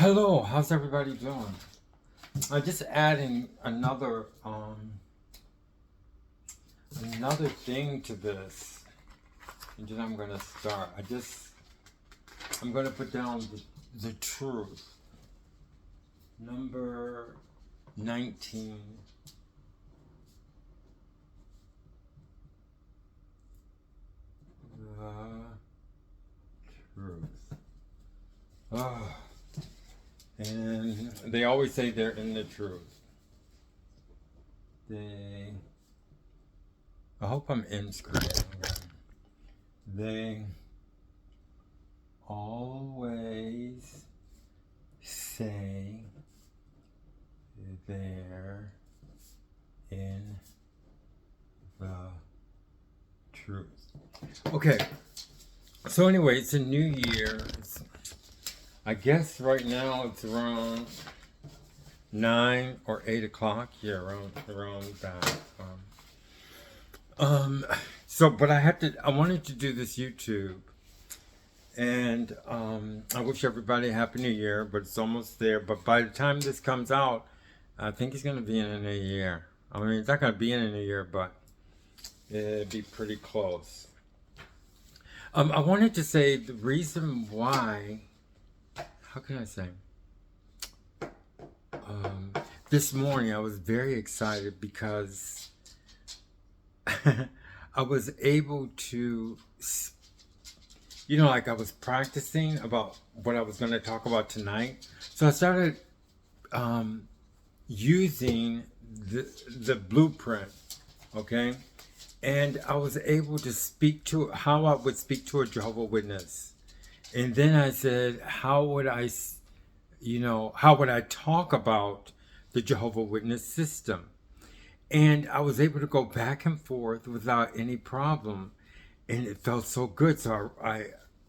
Hello, how's everybody doing? I'm just adding another thing to this, and then I'm gonna start. I'm gonna put down the truth. Number 19. The truth. Oh, and they always say they're in the truth. I hope I'm in screen. They always say they're in the truth. Okay, so anyway, it's a new year. I guess right now it's around 9 or 8 o'clock. Yeah, around that. But I wanted to do this YouTube, and I wish everybody a happy new year, but it's almost there. But by the time this comes out, I think it's going to be in a new year. I mean, it's not going to be in a new year, but it'd be pretty close. I wanted to say the reason why, how can I say? This morning I was very excited because I was able to, like I was practicing about what I was going to talk about tonight. So I started using the blueprint, okay? And I was able to speak to how I would speak to a Jehovah's Witness. And then I said, how would I talk about the Jehovah's Witness system? And I was able to go back and forth without any problem. And it felt so good. So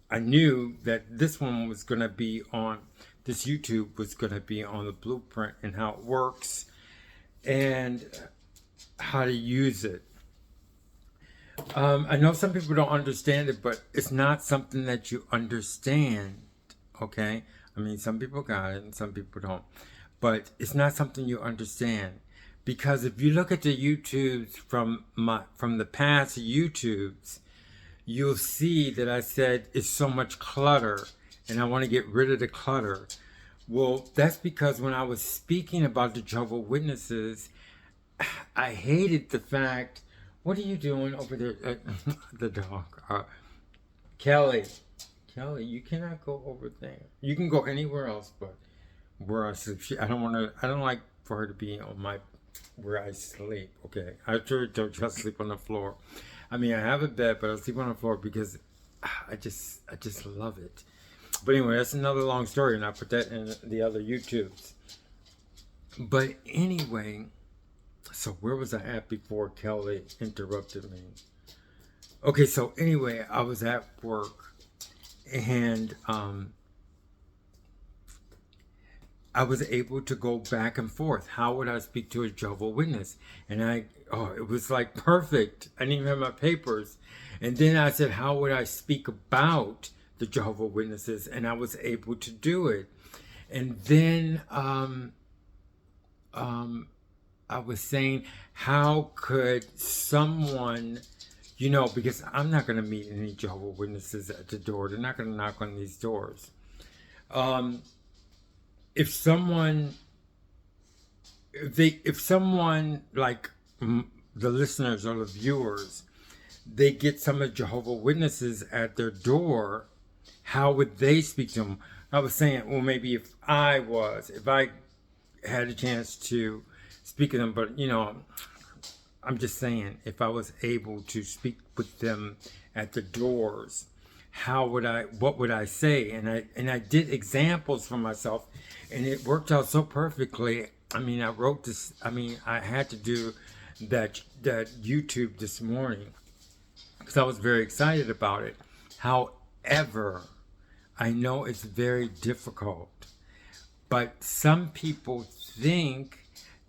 I knew that this one was going to be on, this YouTube was going to be on the blueprint and how it works and how to use it. I know some people don't understand it, but it's not something that you understand, okay? I mean, some people got it and some people don't. But it's not something you understand. Because if you look at the YouTubes from the past YouTubes, you'll see that I said it's so much clutter and I want to get rid of the clutter. Well, that's because when I was speaking about the Jehovah's Witnesses, I hated the fact, what are you doing over there? The dog. Kelly, you cannot go over there. You can go anywhere else, but where I sleep. I don't like for her to be on where I sleep. Okay, I don't just sleep on the floor. I mean, I have a bed, but I sleep on the floor because I just love it. But anyway, that's another long story, and I put that in the other YouTubes. But anyway, so where was I at before Kelly interrupted me? Okay, so anyway, I was at work, and I was able to go back and forth. How would I speak to a Jehovah's Witness? And it was like perfect. I didn't even have my papers. And then I said, how would I speak about the Jehovah's Witnesses? And I was able to do it. And then I was saying, how could someone, because I'm not going to meet any Jehovah's Witnesses at the door. They're not going to knock on these doors. If someone like the listeners or the viewers, they get some of Jehovah's Witnesses at their door, how would they speak to them? I was saying, well, maybe if I had a chance to speak to them, but I'm just saying, if I was able to speak with them at the doors, what would I say? And I did examples for myself, and it worked out so perfectly. I mean, I had to do that YouTube this morning because I was very excited about it. However, I know it's very difficult, but some people think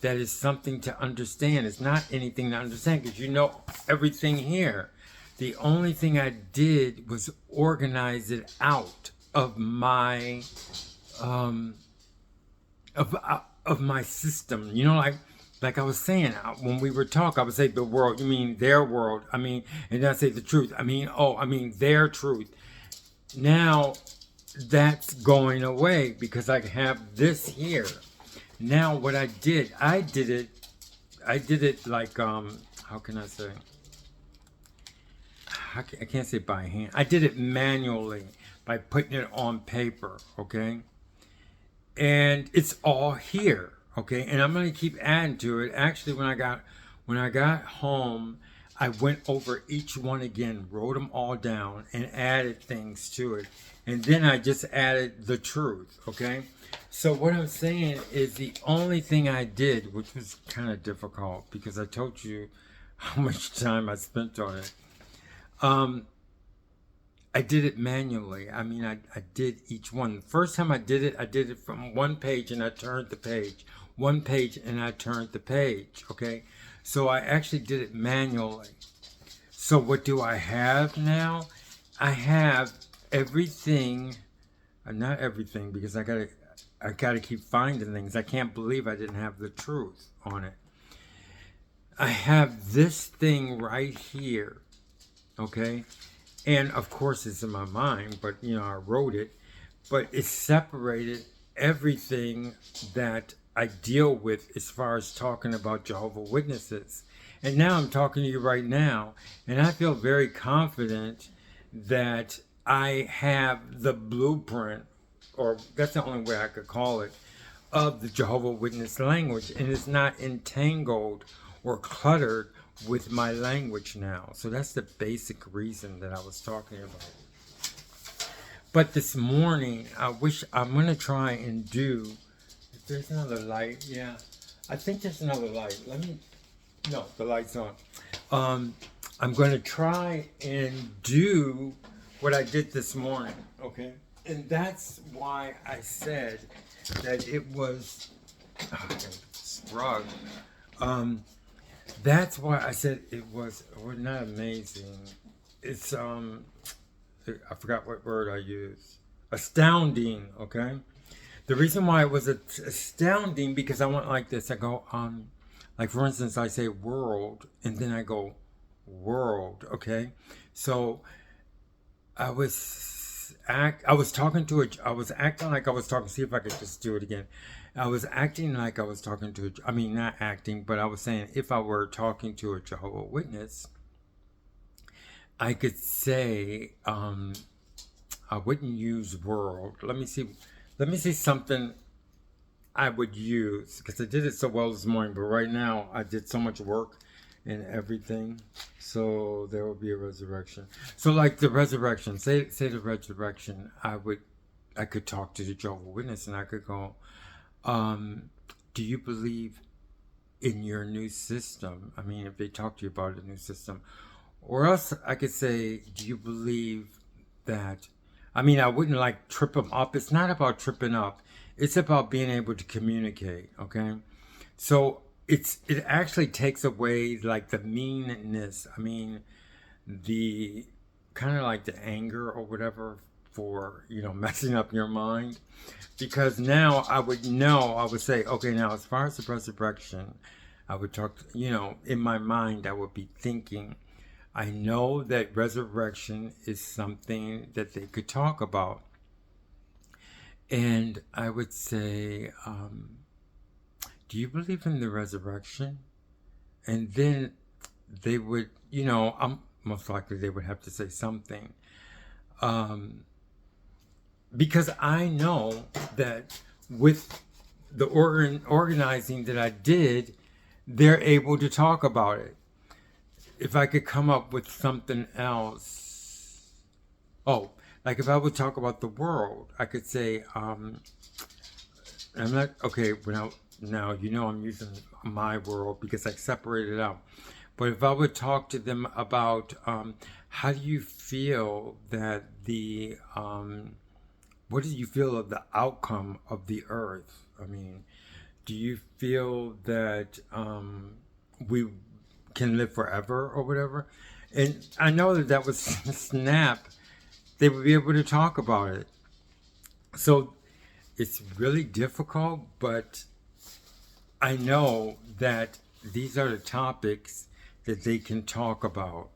that is something to understand. It's not anything to understand because you know everything here. The only thing I did was organize it out of my of my system. You know, like I was saying, when we were talking, I would say the world. You mean their world? I mean, and then I say the truth. I mean their truth. Now that's going away because I have this here. Now what I did it like how can I say? I can't say by hand. I did it manually by putting it on paper, okay? And it's all here, okay? And I'm gonna keep adding to it. Actually, when I got home, I went over each one again, wrote them all down, and added things to it. And then I just added the truth, okay? So what I'm saying is the only thing I did, which was kind of difficult because I told you how much time I spent on it. I did it manually. I mean, I did each one. The first time I did it from one page and I turned the page. One page and I turned the page, okay? So I actually did it manually. So what do I have now? I have everything, not everything because I gotta keep finding things. I can't believe I didn't have the truth on it. I have this thing right here, okay? And of course it's in my mind, but you know, I wrote it, but it separated everything that I deal with as far as talking about Jehovah's Witnesses. And now I'm talking to you right now, and I feel very confident that I have the blueprint, or that's the only way I could call it, of the Jehovah's Witness language, and it's not entangled or cluttered with my language now. So that's the basic reason that I was talking about. But this morning, I'm going to try and do, if there's another light, yeah, I think there's another light. No, the light's on. I'm going to try and do what I did this morning, okay? And that's why I said that it was, rug. That's why I said it was not amazing. It's I forgot what word I used. Astounding, okay? The reason why it was astounding because I went like this. I go like for instance, I say world and then I go world, okay? So I was acting like I was talking. See if I could just do it again. I was acting like I was talking to. I mean, not acting, but I was saying if I were talking to a Jehovah's Witness, I could say I wouldn't use world. Let me see something I would use because I did it so well this morning. But right now, I did so much work and everything. So there will be a resurrection. So like the resurrection, say the resurrection, I could talk to the Jehovah's Witness and I could go, do you believe in your new system? I mean, if they talk to you about a new system. Or else I could say, do you believe that, I mean, I wouldn't like trip them up. It's not about tripping up. It's about being able to communicate, okay? So it actually takes away like the meanness. I mean, the kind of like the anger or whatever for, you know, messing up your mind. Because now I would say, okay, now as far as the resurrection, I would talk, you know, in my mind, I would be thinking, I know that resurrection is something that they could talk about. And I would say, do you believe in the resurrection? And then they would, you know, most likely they would have to say something. Because I know that with the organizing that I did, they're able to talk about it. If I could come up with something else. Oh, like if I would talk about the world, I could say, I'm not, okay, now, you know, I'm using my world because I separated it out. But if I would talk to them about how do you feel that what do you feel of the outcome of the earth? I mean, do you feel that we can live forever or whatever? And I know that was snap. They would be able to talk about it. So it's really difficult, but I know that these are the topics that they can talk about.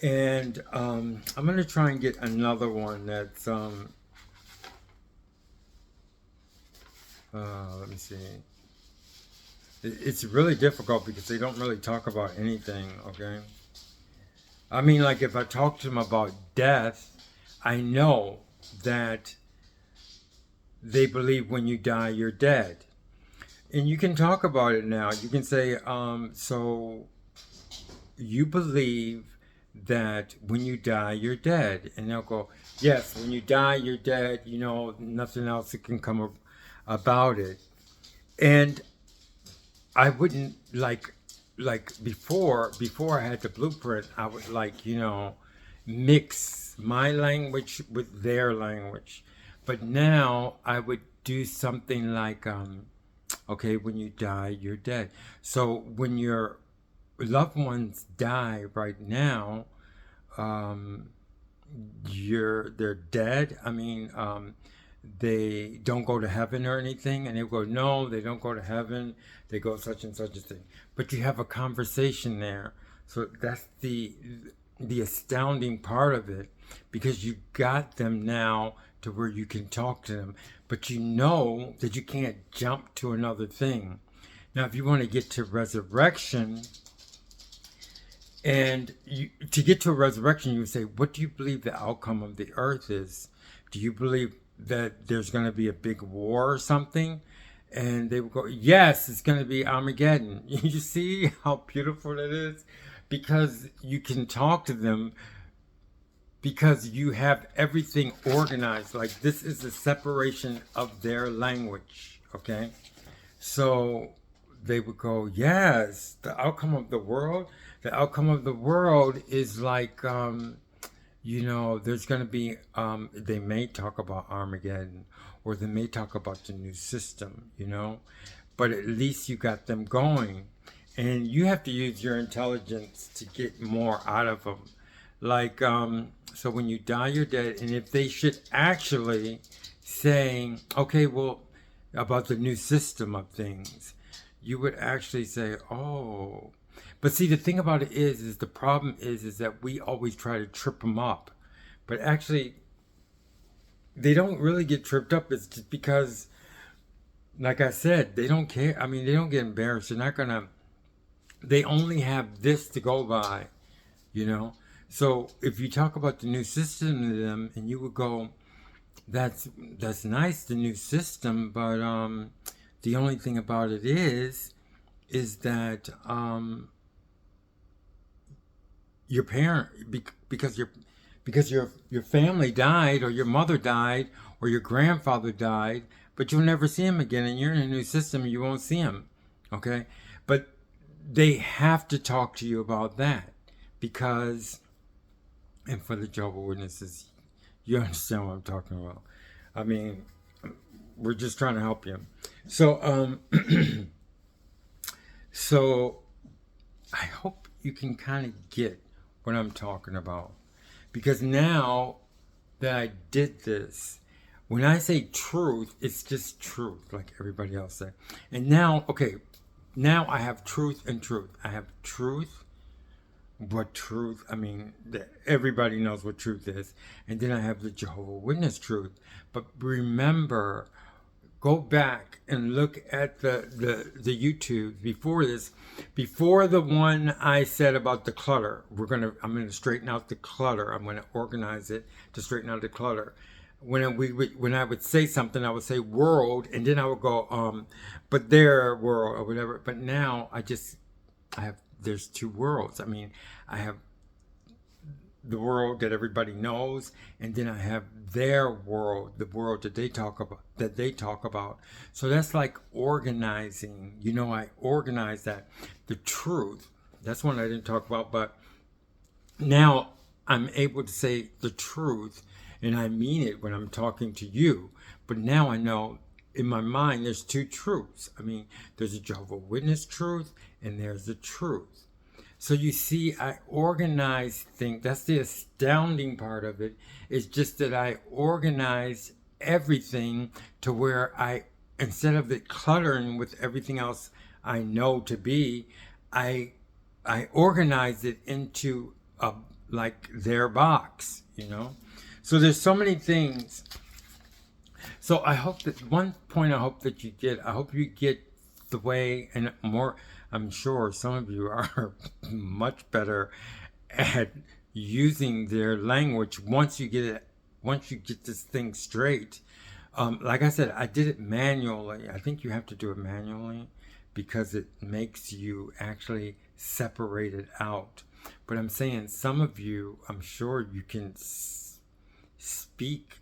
And I'm going to try and get another one that's, let me see. It's really difficult because they don't really talk about anything, okay? I mean, like if I talk to them about death, I know that they believe when you die, you're dead. And you can talk about it now. You can say, so you believe that when you die, you're dead. And they'll go, yes, when you die, you're dead. You know, nothing else can come about it. And I wouldn't like before I had the blueprint, I would mix my language with their language. But now I would do something like, okay, when you die, you're dead. So when your loved ones die right now, they're dead. I mean, they don't go to heaven or anything, and they go, no, they don't go to heaven. They go such and such a thing. But you have a conversation there, so that's the astounding part of it, because you got them now to where you can talk to them, but you know that you can't jump to another thing. Now, if you want to get to resurrection, and to get to a resurrection, you would say, what do you believe the outcome of the earth is? Do you believe that there's going to be a big war or something? And they would go, yes, it's going to be Armageddon. You see how beautiful it is? Because you can talk to them, because you have everything organized. Like, this is a separation of their language, okay? So they would go, yes, the outcome of the world is like, there's going to be, they may talk about Armageddon, or they may talk about the new system, but at least you got them going. And you have to use your intelligence to get more out of them. Like, so when you die, you're dead. And if they should actually saying, okay, well, about the new system of things, you would actually say, oh. But see, the thing about it is the problem is that we always try to trip them up. But actually, they don't really get tripped up. It's just because, like I said, they don't care. I mean, they don't get embarrassed. They're not going to, they only have this to go by, So if you talk about the new system to them, and you would go, that's nice, the new system, but the only thing about it is that your parent, because your family died, or your mother died, or your grandfather died, but you'll never see him again, and you're in a new system, and you won't see him, okay? But they have to talk to you about that, because, and for the Jehovah's Witnesses, you understand what I'm talking about. I mean, we're just trying to help you. So, so I hope you can kind of get what I'm talking about, because now that I did this, when I say truth, it's just truth, like everybody else said. And now, okay, now I have truth and truth. I have truth. What truth? I mean, everybody knows what truth is. And then I have the Jehovah's Witness truth. But remember, go back and look at the YouTube before this, before the one I said about the clutter. I'm gonna straighten out the clutter. I'm gonna organize it to straighten out the clutter. When I would say something, I would say world, and then I would go but their world or whatever. But now there's two worlds. I mean, I have the world that everybody knows, and then I have their world, the world that they talk about. So that's like organizing. I organize that. The truth, that's one I didn't talk about, but now I'm able to say the truth, and I mean it when I'm talking to you. But now I know in my mind there's two truths. I mean, there's a Jehovah's Witness truth, and there's the truth. So you see, I organize things. That's the astounding part of it. It's just that I organize everything to where instead of it cluttering with everything else I know to be, I organize it into like their box, So there's so many things. So I hope that one point I hope that you get, I hope you get the way, and more, I'm sure some of you are much better at using their language once you get this thing straight. Like I said, I did it manually. I think you have to do it manually because it makes you actually separate it out. But I'm saying some of you, I'm sure you can speak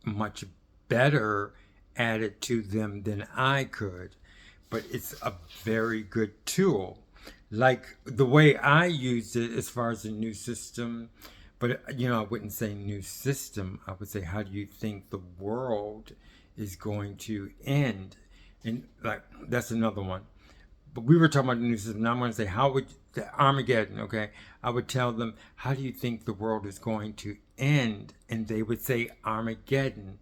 much better at it to them than I could. But it's a very good tool. Like the way I used it as far as the new system, but I wouldn't say new system. I would say, how do you think the world is going to end? And like that's another one. But we were talking about the new system. Now I'm going to say, how would the Armageddon? Okay, I would tell them, how do you think the world is going to end? And they would say Armageddon.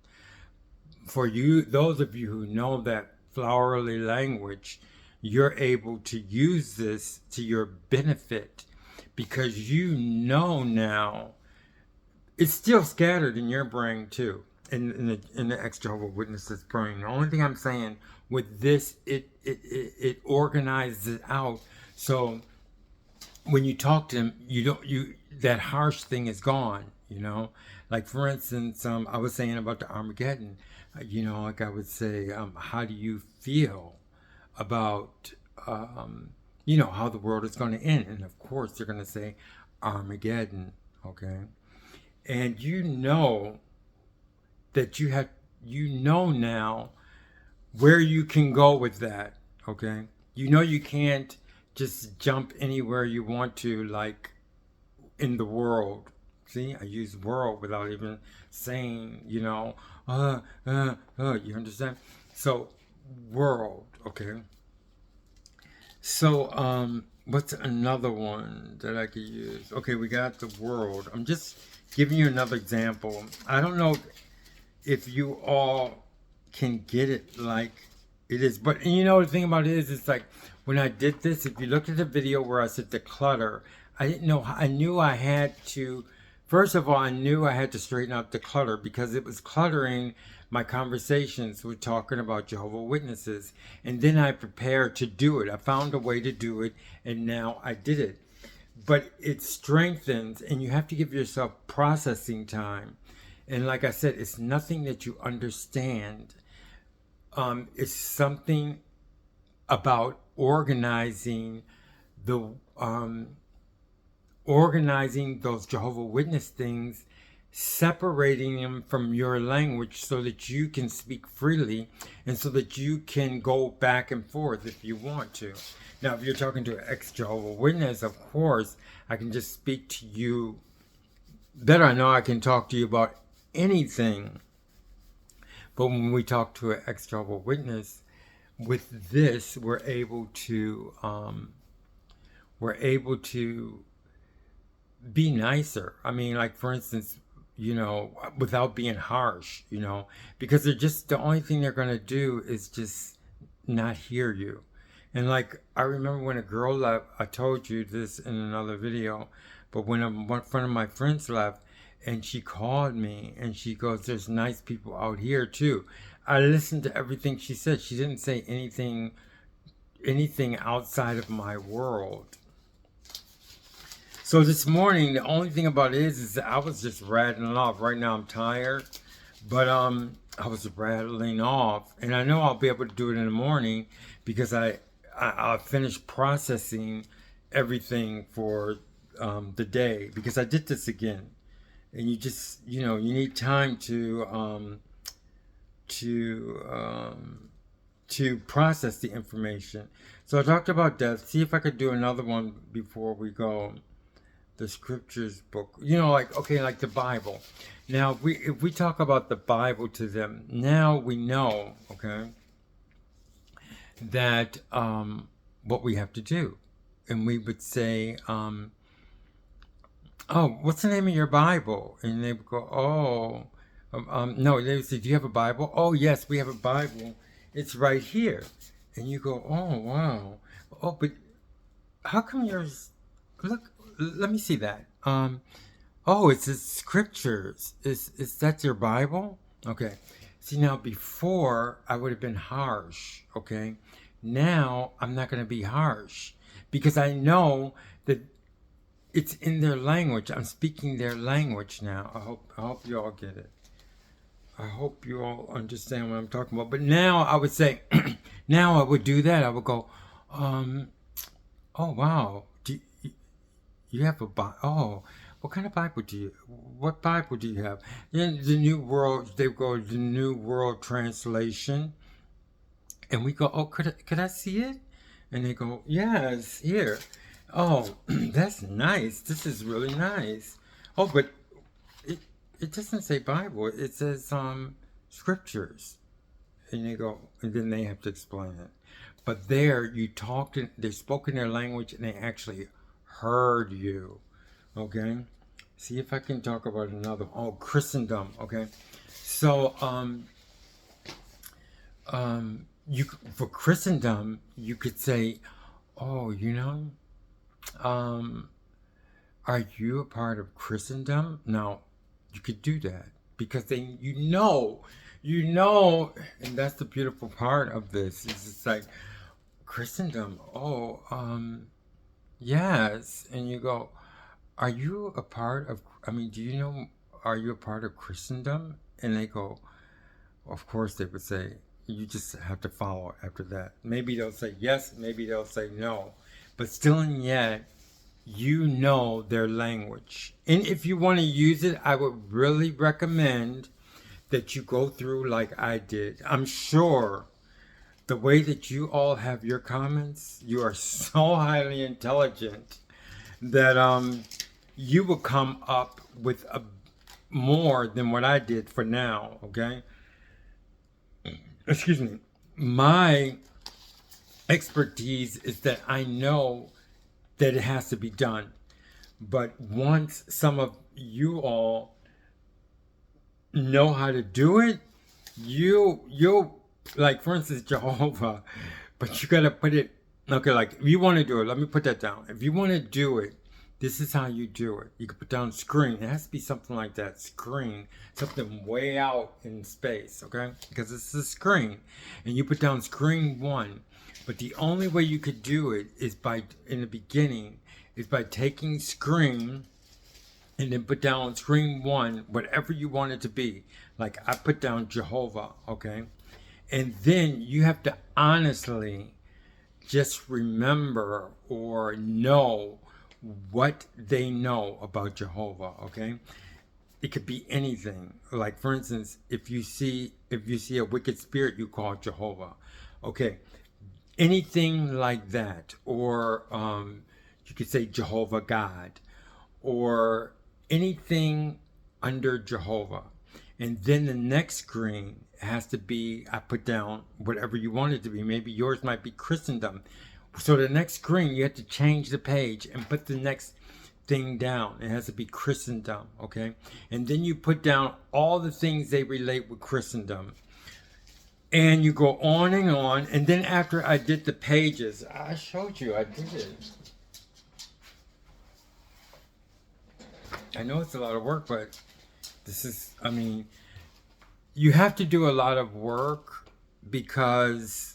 For you, those of you who know that flowery language, you're able to use this to your benefit because now it's still scattered in your brain too, in the ex-Jehovah's Witnesses brain. The only thing I'm saying with this, it organizes it out. So when you talk to them, that harsh thing is gone. Like for instance, I was saying about the Armageddon. Like I would say, how do you feel about, how the world is going to end? And of course, they're going to say Armageddon, okay? And that you know now where you can go with that, okay? You can't just jump anywhere you want to, like in the world. See, I use world without even saying, you understand? So, world, okay? So, what's another one that I could use? Okay, we got the world. I'm just giving you another example. I don't know if you all can get it like it is, but the thing about it is, it's like when I did this, if you look at the video where I said the clutter, I didn't know, I knew I had to, first of all, I knew I had to straighten out the clutter because it was cluttering my conversations with talking about Jehovah's Witnesses. And then I prepared to do it. I found a way to do it, and now I did it. But it strengthens, and you have to give yourself processing time. And like I said, it's nothing that you understand. It's something about organizing those Jehovah's Witness things, separating them from your language so that you can speak freely and so that you can go back and forth if you want to. Now, if you're talking to an ex-Jehovah's Witness, of course, I can just speak to you better. I know I can talk to you about anything. But when we talk to an ex-Jehovah's Witness, with this, we're able to be nicer. I mean, like for instance, without being harsh, because the only thing they're going to do is just not hear you. And like, I remember when a girl left, I told you this in another video, but when one of my friends left, and she called me and she goes, there's nice people out here too. I listened to everything she said. She didn't say anything outside of my world. So this morning, the only thing about it is that I was just rattling off. Right now I'm tired, but I was rattling off, and I know I'll be able to do it in the morning because I'll finish processing everything for the day, because I did this again. And you just, you need time to process the information. So I talked about death. See if I could do another one before we go. The scriptures book, like the Bible. Now, if we talk about the Bible to them, now we know, okay, that what we have to do. And we would say, oh, what's the name of your Bible? And they would go, oh, No, they would say, "Do you have a Bible?" "Oh, yes, we have a Bible. It's right here." And you go, "Oh, wow. Oh, but how come yours? Look, let me see that. Oh, it's the scriptures. Is that your Bible?" Okay. See, now before I would have been harsh. Okay. Now I'm not going to be harsh because I know that it's in their language. I'm speaking their language now. I hope you all get it. I hope you all understand what I'm talking about. But now I would say, now I would do that. I would go, um, oh wow, you have a Bible? Oh, what kind of Bible do you? What Bible do you have? In the New World, they go the New World Translation, and we go, oh, could I see it? And they go, yeah, it's here. Oh, that's nice. This is really nice. Oh, but it it doesn't say Bible. It says scriptures. And they go, and then they have to explain it. But there, you talked, they spoke in their language, and they actually heard you. Okay. See if I can talk about another. Oh, Christendom. Okay. So, you for Christendom, you could say, oh, um, are you a part of Christendom? Now, you could do that because then and that's the beautiful part of this. Is it's like Christendom. Oh, yes, and you go, are you a part of? I mean, do you know? Are you a part of Christendom? And they go, of course they would say. You just have to follow after that. Maybe they'll say yes, maybe they'll say no, but still and yet you know their language. And if you want to use it, I would really recommend that you go through like I did. I'm sure the way that you all have your comments, you are so highly intelligent that you will come up with a more than what I did for now, okay? Excuse me. My expertise is that I know that it has to be done. But once some of you all know how to do it, you'll like for instance Jehovah, but you gotta put it okay, like if you want to do it, let me put that down. If you want to do it, this is how you do it. You can put down screen. It has to be something like that. Screen. Something way out in space, okay? Because it's a screen. And you put down screen 1. But the only way you could do it is by, in the beginning, is by taking screen and then put down screen 1, whatever you want it to be. Like I put down Jehovah, okay? And then you have to honestly just remember or know what they know about Jehovah, okay? It could be anything. Like for instance, if you see a wicked spirit, you call it Jehovah. Okay. Anything like that. Or you could say Jehovah God. Or anything under Jehovah. And then the next screen has to be, I put down whatever you want it to be. Maybe yours might be Christendom. So the next screen, you have to change the page and put the next thing down. It has to be Christendom, okay? And then you put down all the things they relate with Christendom. And you go on. And then after I did the pages, I showed you, I did it. I know it's a lot of work, but this is, I mean, you have to do a lot of work because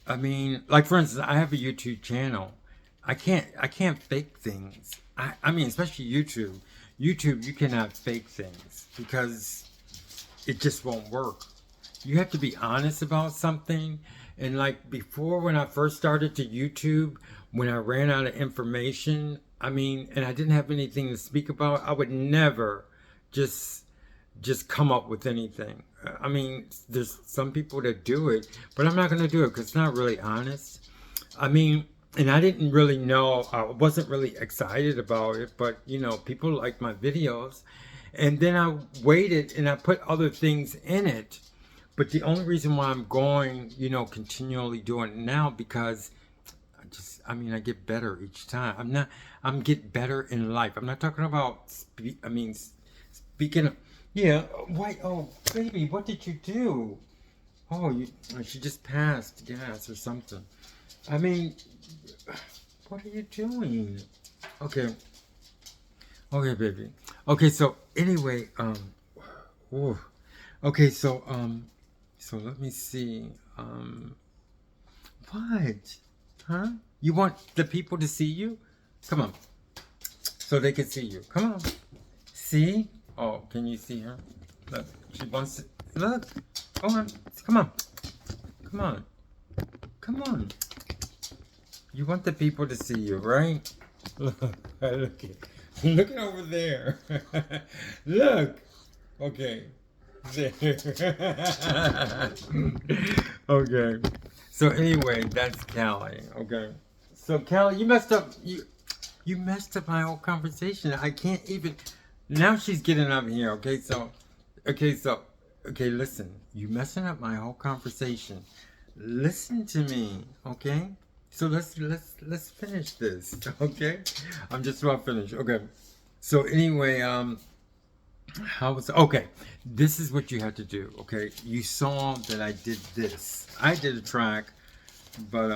I mean, like for instance, I have a YouTube channel. I can't fake things. I mean, especially YouTube. YouTube, you cannot fake things because it just won't work. You have to be honest about something. And like before, when I first started to YouTube, when I ran out of information, I mean, and I didn't have anything to speak about, I would never just come up with anything. I mean, there's some people that do it, but I'm not going to do it because it's not really honest. I mean, and I didn't really know, I wasn't really excited about it, but you know, people like my videos. And then I waited and I put other things in it. But the only reason why I'm going, you know, continually doing it now because I get better each time. I'm get better in life. I'm not talking about, speaking of, Yeah. Wait. Oh, baby, what did you do? Oh, she just passed gas or something. I mean, what are you doing? Okay. Okay, baby. Okay, so anyway, ooh. Okay, so let me see. What? Huh? You want the people to see you? Come on, so they can see you. Come on. See? Oh, can you see her? Look, she wants to. Look. Go on. Come on. Come on. Come on. You want the people to see you, right? Look. Look at over there. Look. Okay. There. Okay. So anyway, that's Callie. Okay. So Callie, you messed up. You messed up my whole conversation. I can't even. Now she's getting up here. Okay. Listen. You messing up my whole conversation. Listen to me. Okay. So let's finish this. Okay. I'm just about finished. Okay. So anyway, how was okay? This is what you had to do. Okay. You saw that I did this. I did a track, but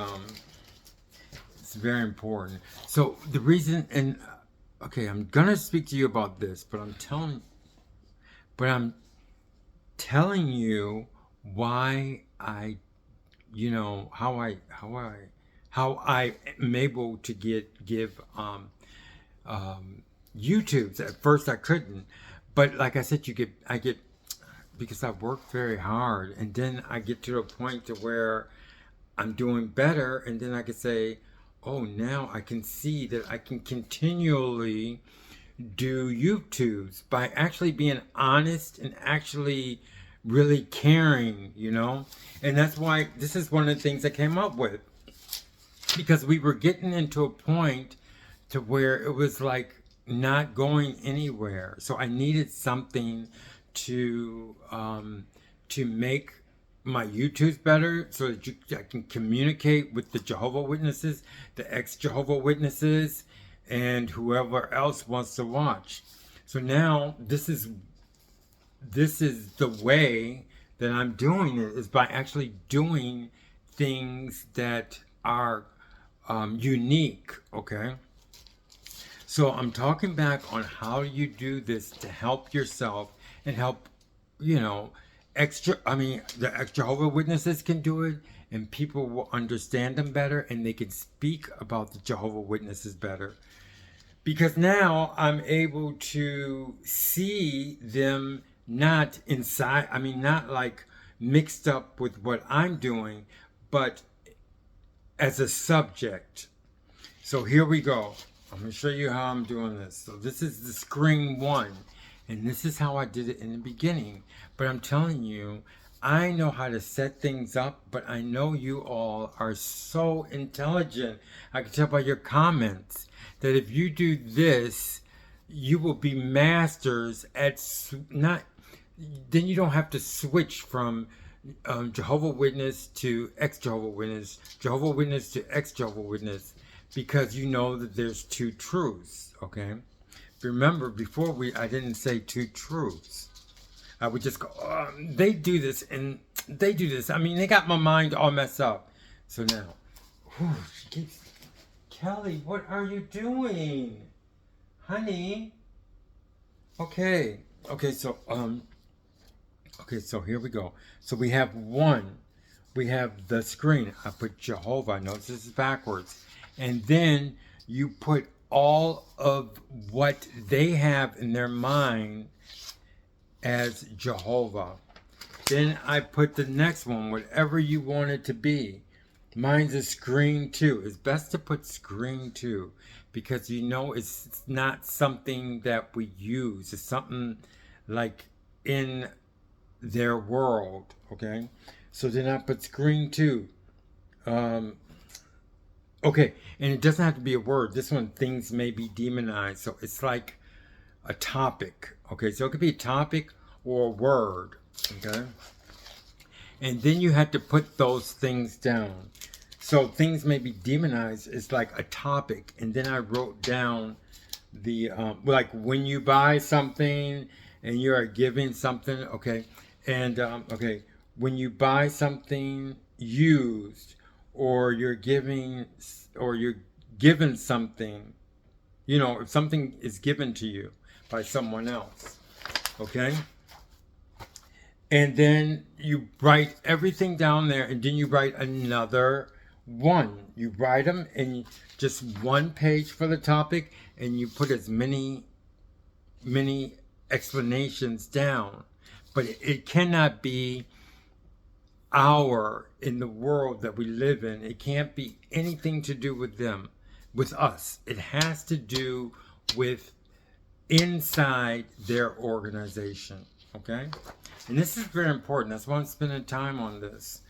it's very important. So the reason, and okay, I'm gonna speak to you about this, but I'm telling you why I, how I am able to give YouTubes. At first I couldn't, but like I said, I get because I work very hard, and then I get to a point to where I'm doing better, and then I can say, oh, now I can see that I can continually do YouTubes by actually being honest and actually really caring, and that's why this is one of the things I came up with, because we were getting into a point to where it was like not going anywhere. So I needed something to make my YouTube's better, so that I can communicate with the Jehovah Witnesses, the ex-Jehovah Witnesses, and whoever else wants to watch. So now this is the way that I'm doing it, is by actually doing things that are unique. Okay. So I'm talking back on how you do this to help yourself and help, the Jehovah Witnesses can do it, and people will understand them better, and they can speak about the Jehovah Witnesses better. Because now I'm able to see them not inside, not like mixed up with what I'm doing, but as a subject. So here we go. I'm going to show you how I'm doing this. So this is the screen one, and this is how I did it in the beginning. But I'm telling you, I know how to set things up, but I know you all are so intelligent. I can tell by your comments that if you do this, you will be masters at not. Then you don't have to switch from Jehovah Witness to ex-Jehovah Witness, Jehovah Witness to ex-Jehovah Witness, because you know that there's two truths. Okay. Remember, before I didn't say two truths. I would just go, oh, they do this and they do this. They got my mind all messed up. So now, she keeps, Kelly, what are you doing? Honey? Okay, so here we go. So we have one. We have the screen. I put Jehovah. Notice this is backwards. And then you put all of what they have in their mind as Jehovah. Then I put the next one, whatever you want it to be. Mine's a screen 2. It's best to put screen 2 because it's not something that we use. It's something like in their world. Okay, so then I put screen 2. Okay, and it doesn't have to be a word. This one, things may be demonized, so it's like a topic. Okay, so it could be a topic or a word. Okay, and then you have to put those things down. So things may be demonized is like a topic, and then I wrote down the like when you buy something and you are giving something, okay, and okay, when you buy something used, or you're giving, or you're given something, you know, if something is given to you by someone else, okay, and then you write everything down there, and then you write another one. You write them in just one page for the topic, and you put as many explanations down. But it cannot be our, in the world that we live in, it can't be anything to do with them, with us. It has to do with inside their organization, okay? And this is very important. That's why I'm spending time on this.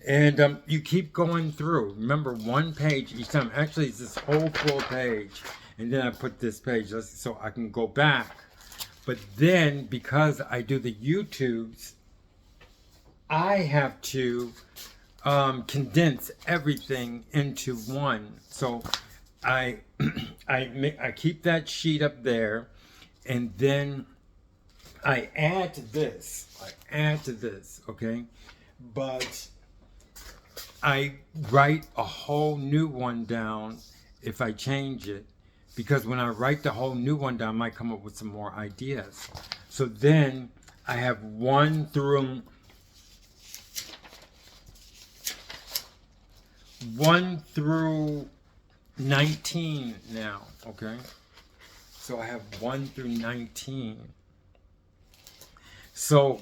And you keep going through. Remember, one page each time. Actually, it's this whole full page. And then I put this page so I can go back. But then, because I do the YouTubes, I have to condense everything into one. So I keep that sheet up there, and then I add to this. Okay? But I write a whole new one down if I change it, because when I write the whole new one down, I might come up with some more ideas. So then I have 1 through 19 now, okay? So I have 1 through 19. So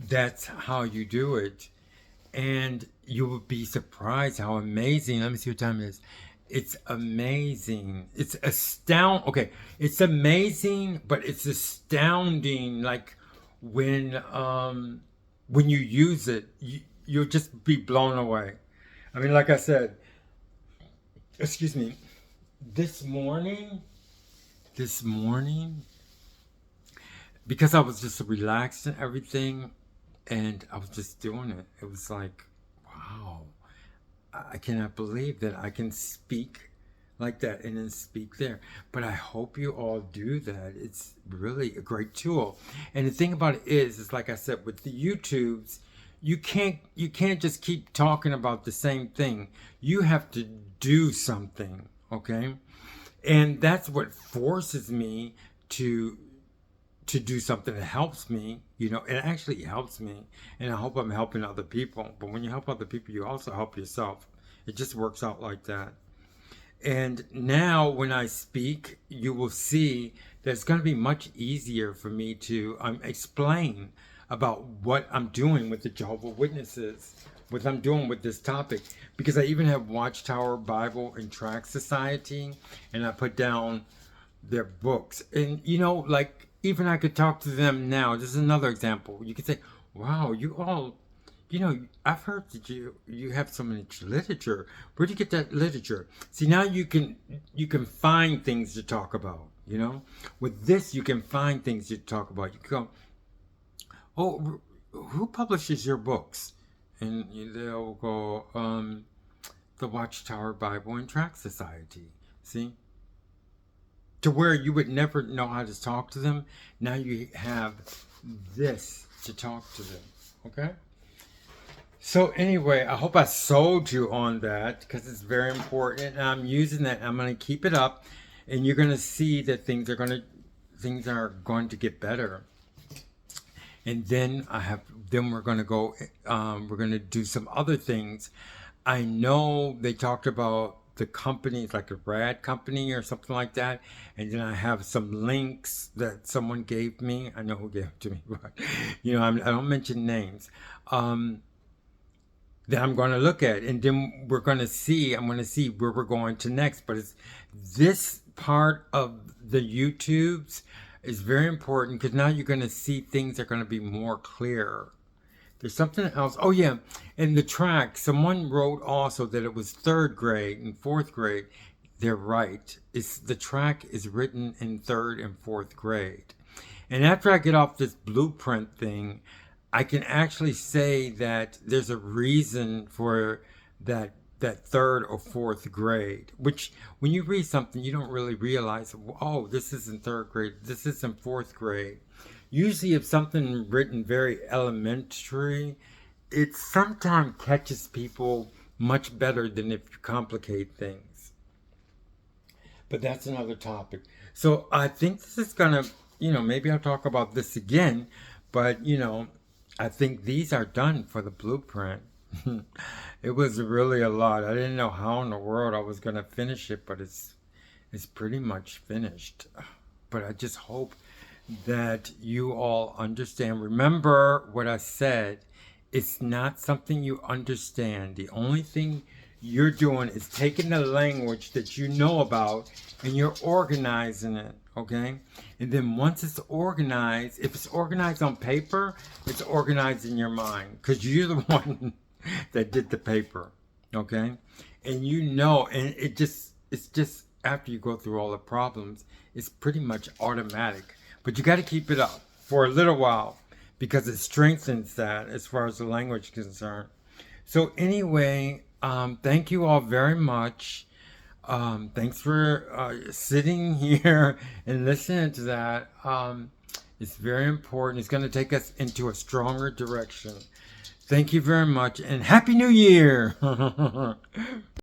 that's how you do it. And you will be surprised how amazing. Let me see what time it is. It's amazing. It's astounding. Okay, it's amazing, but it's astounding. Like when you use it, you'll just be blown away. I mean, like I said, excuse me, this morning, because I was just relaxed and everything, and I was just doing it. It was like, wow, I cannot believe that I can speak like that and then speak there. But I hope you all do that. It's really a great tool. And the thing about it is like I said, with the YouTubes, you can't just keep talking about the same thing. You have to do something, okay? And that's what forces me to do something that helps me. You know, it actually helps me, and I hope I'm helping other people. But when you help other people, you also help yourself. It just works out like that. And now when I speak, you will see that it's going to be much easier for me to explain about what I'm doing with the Jehovah's Witnesses, what I'm doing with this topic. Because I even have Watchtower Bible and Tract Society, and I put down their books. And, you know, like, even I could talk to them now. This is another example. You could say, wow, you all, you know, I've heard that you have so much literature. Where'd you get that literature? See, now you can find things to talk about, you know? With this, you can find things to talk about. You can go, oh, who publishes your books? And they'll go, the Watchtower Bible and Tract Society. See? To where you would never know how to talk to them. Now you have this to talk to them. Okay? So anyway, I hope I sold you on that, because it's very important. And I'm using that. I'm going to keep it up. And you're going to see that things are going to get better. And then we're going to go, we're going to do some other things. I know they talked about the company, like a RAD company or something like that. And then I have some links that someone gave me. I know who gave it to me, but, you know, I don't mention names. That I'm going to look at. And then I'm going to see where we're going to next. But it's this part of the YouTubes is very important, because now you're going to see things that are going to be more clear. There's something else. Oh, yeah. In the track, someone wrote also that it was 3rd grade and 4th grade. They're right. The track is written in 3rd and 4th grade. And after I get off this blueprint thing, I can actually say that there's a reason for that that third or fourth grade, which when you read something, you don't really realize, oh, this is in third grade, this is in fourth grade. Usually, if something written very elementary, it sometimes catches people much better than if you complicate things. But that's another topic. So I think this is gonna, maybe I'll talk about this again, but I think these are done for the blueprint. It was really a lot. I didn't know how in the world I was gonna finish it, but it's pretty much finished. But I just hope that you all understand. Remember what I said. It's not something you understand. The only thing you're doing is taking the language that you know about and you're organizing it, okay? And then once it's organized, if it's organized on paper, it's organized in your mind because you're the one that did the paper, okay? And and it's just after you go through all the problems, it's pretty much automatic. But you got to keep it up for a little while because it strengthens that as far as the language is concerned. So anyway, thank you all very much. Thanks for sitting here and listening to that. It's very important. It's going to take us into a stronger direction. Thank you very much and Happy New Year!